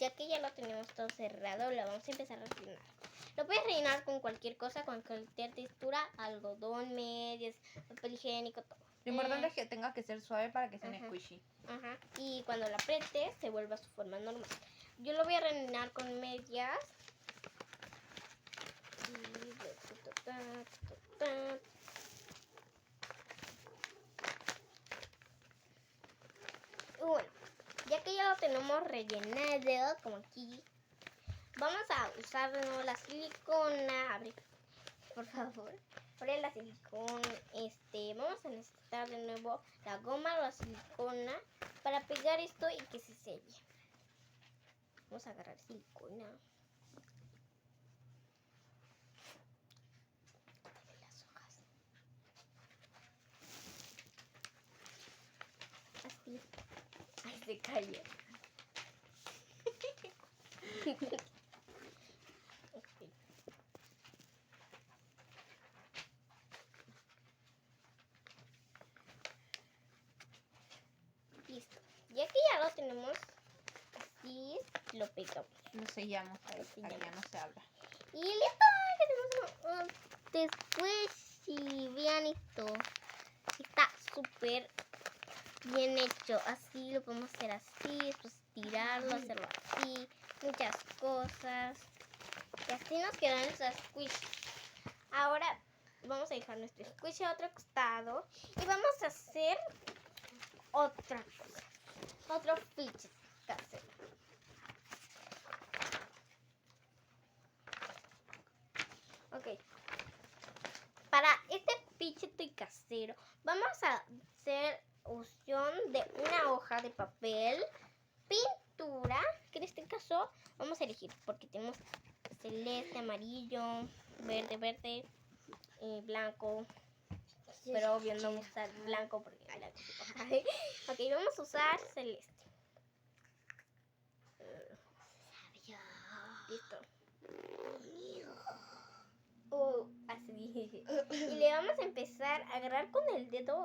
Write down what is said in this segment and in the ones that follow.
ya que ya lo tenemos todo cerrado, lo vamos a empezar a rellenar. Lo puedes rellenar con cualquier cosa, con cualquier textura, algodón, medias, papel higiénico, todo. Lo importante es que tenga que ser suave para que sea squishy. Ajá. Y cuando lo aprietes, se vuelva a su forma normal. Yo lo voy a rellenar con medias. Y bueno, ya que ya lo tenemos rellenado, como aquí, vamos a usar de nuevo la silicona. Abre, por favor. Abre la silicona. Vamos a necesitar de nuevo la goma o la silicona para pegar esto y que se selle. Vamos a agarrar silicona. Las hojas. Así. Ay, se cayó. Okay. Listo. Ya que ya lo tenemos así, lo pegamos. Lo sellamos para que ya no se abra. Y listo, ya tenemos después, si vean esto, está súper bien hecho. Así lo podemos hacer así, después tirarlo, hacerlo así, muchas cosas. Y así nos quedan nuestros squish. Ahora vamos a dejar nuestro squish a otro costado y vamos a hacer otra cosa, otro fidget casero. Ok, para este fidget casero vamos a hacer usión de una hoja de papel, pintura, que en este caso vamos a elegir porque tenemos celeste, amarillo, verde, blanco, pero obvio no vamos a usar blanco porque blanco. Ok, vamos a usar celeste. Listo. Así. Y le vamos a empezar a agarrar con el dedo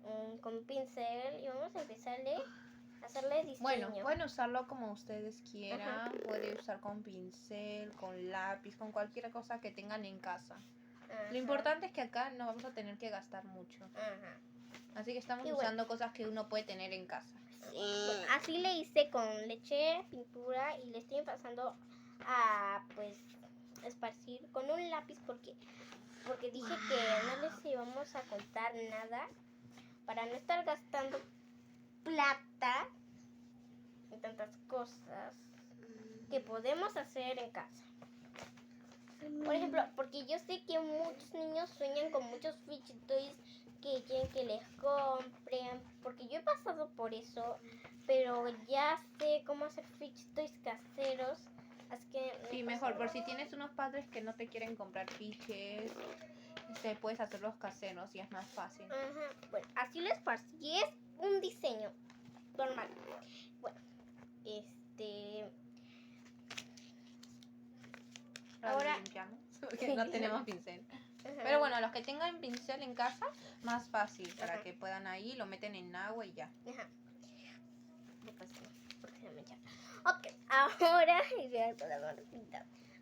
o con pincel y vamos a empezarle a hacerle diseño. Bueno, pueden usarlo como ustedes quieran. Pueden usar con pincel, con lápiz, con cualquier cosa que tengan en casa. Lo importante es que acá no vamos a tener que gastar mucho. Así que estamos usando cosas que uno puede tener en casa. Bueno, así le hice con leche, pintura y le estoy pasando a pues esparcir con un lápiz porque dije que no les íbamos a contar nada para no estar gastando plata en tantas cosas que podemos hacer en casa. Por ejemplo, porque yo sé que muchos niños sueñan con muchos fidget toys que quieren que les compren, porque yo he pasado por eso, pero ya sé cómo hacer fidget toys caseros, así que... Sí, mejor, por si tienes unos padres que no te quieren comprar fidgets, puedes hacerlos caseros y es más fácil. Bueno, así lo esparcí, es un diseño normal. Bueno, ahora limpiamos, porque no tenemos pincel. Pero bueno, los que tengan pincel en casa, más fácil, para que puedan ahí, lo meten en agua y ya. Ok,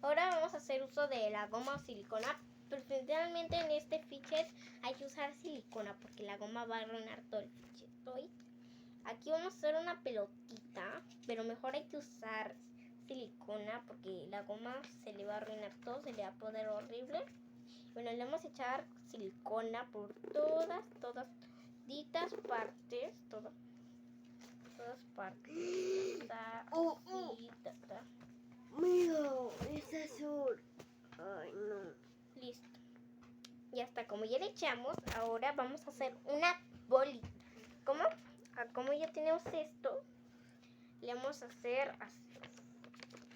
ahora vamos a hacer uso de la goma o silicona. Principalmente en este fidget hay que usar silicona porque la goma va a arruinar todo el fidget toy. Aquí vamos a hacer una pelotita, pero mejor hay que usar silicona porque la goma se le va a arruinar todo, se le va a poner horrible. Bueno, le vamos a echar silicona por todas partes, todas partes. Mira, es azul. Ay, no. Listo. Y hasta como ya le echamos, ahora vamos a hacer una bolita. ¿Cómo? Como ya tenemos esto, le vamos a hacer así.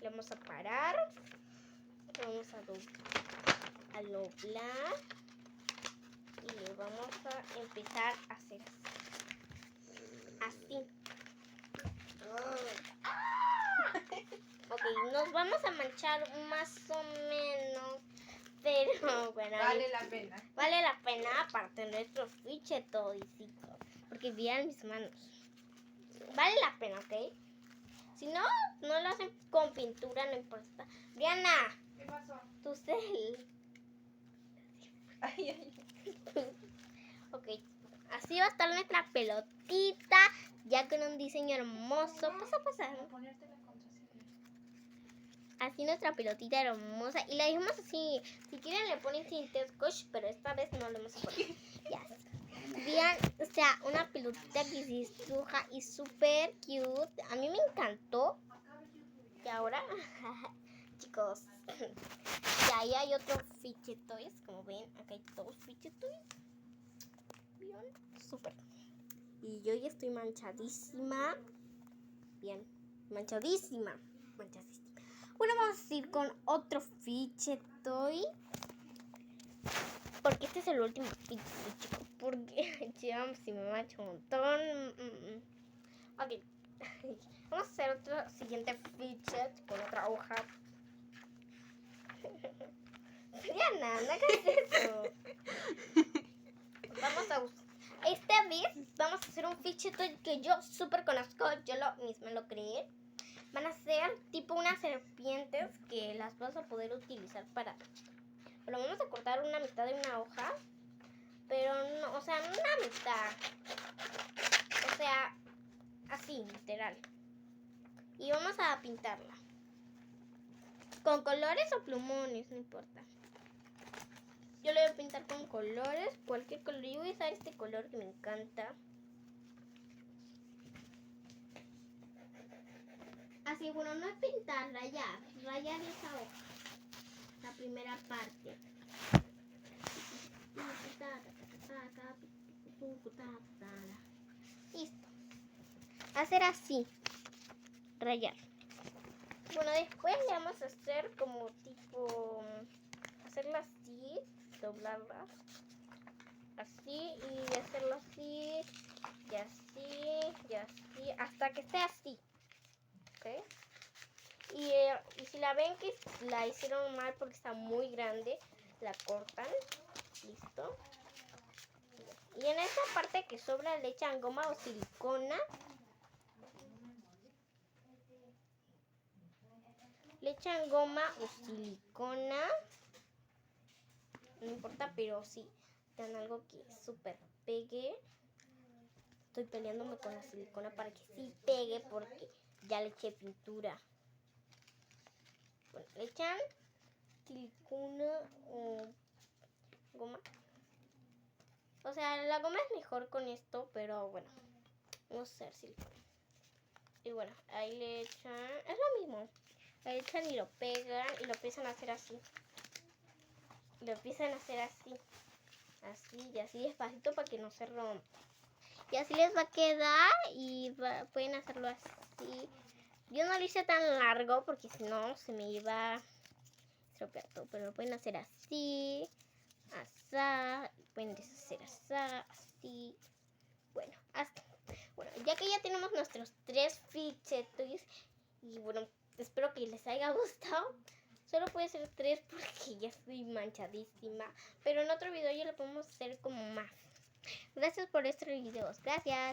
Le vamos a parar. Le vamos a doblar. Y le vamos a empezar a hacer así. Ok, nos vamos a manchar más o menos, pero bueno, Vale la pena. Vale la pena aparte nuestro fidget toycito, porque vean mis manos. Vale la pena, ¿ok? Si no, no con pintura, no importa. Brianna, ¿Qué pasó? tu cel. Ay. Ok, así va a estar nuestra pelotita, ya con un diseño hermoso. Pasa. Ponerte la contraseña. Así nuestra pelotita hermosa. Y la dejamos así. Si quieren le ponen tintes scotch, pero esta vez no le vamos a poner. Ya. Vean, o sea, una pelotita que se dibuja y súper cute. A mí me encantó. Y ahora, chicos, y ahí hay otro Fidget Toys. Como ven, acá hay dos Fidget Toys. ¿Vieron? Súper. Y yo ya estoy manchadísima. Bien, manchadísima. Bueno, vamos a ir con otro Fidget Toy. Porque este es el último Fidget Toy, chicos. Porque ya si me mancho un montón. Ok. Vamos a hacer otro siguiente Fidget con otra hoja. Diana, no hagas eso. Vamos a usar. Esta vez vamos a hacer un Fidget Toy que yo súper conozco. Yo misma lo creé. Van a ser tipo unas serpientes que las vas a poder utilizar para... Pero vamos a cortar una mitad de una hoja. Pero no, o sea, no una mitad. O sea, así, literal. Y vamos a pintarla. Con colores o plumones, no importa. Yo le voy a pintar con colores, cualquier color. Yo voy a usar este color que me encanta. Así, bueno, no es pintar, rayar. Rayar esa hoja. La primera parte. Listo. Hacer así. Rayar. Bueno, después le vamos a hacer como tipo... Hacerla así. Doblarla. Así y hacerlo así. Y así. Y así. Hasta que esté así. ¿Ok? Y si la ven que la hicieron mal porque está muy grande, la cortan. Listo. Y en esa parte que sobra le echan goma o silicona. Le echan goma o silicona. No importa, pero sí. Dan algo que súper pegue. Estoy peleándome con la silicona para que sí pegue porque ya le eché pintura. Bueno, le echan silicona o goma. O sea, la goma es mejor con esto, pero bueno. Vamos a hacer silicona. Y bueno, ahí le echan... Es lo mismo. Le echan y lo pegan y lo empiezan a hacer así. Lo empiezan a hacer así. Así y así despacito para que no se rompa. Y así les va a quedar y pueden hacerlo así. Yo no lo hice tan largo porque si no se me iba a estropear todo. Pero lo pueden hacer así, así, pueden deshacer así. Bueno, hasta. Bueno, ya que ya tenemos nuestros 3 Fidget Toys. Y bueno, espero que les haya gustado. Solo puede ser 3 porque ya estoy manchadísima. Pero en otro video ya lo podemos hacer como más. Gracias por estos videos. Gracias.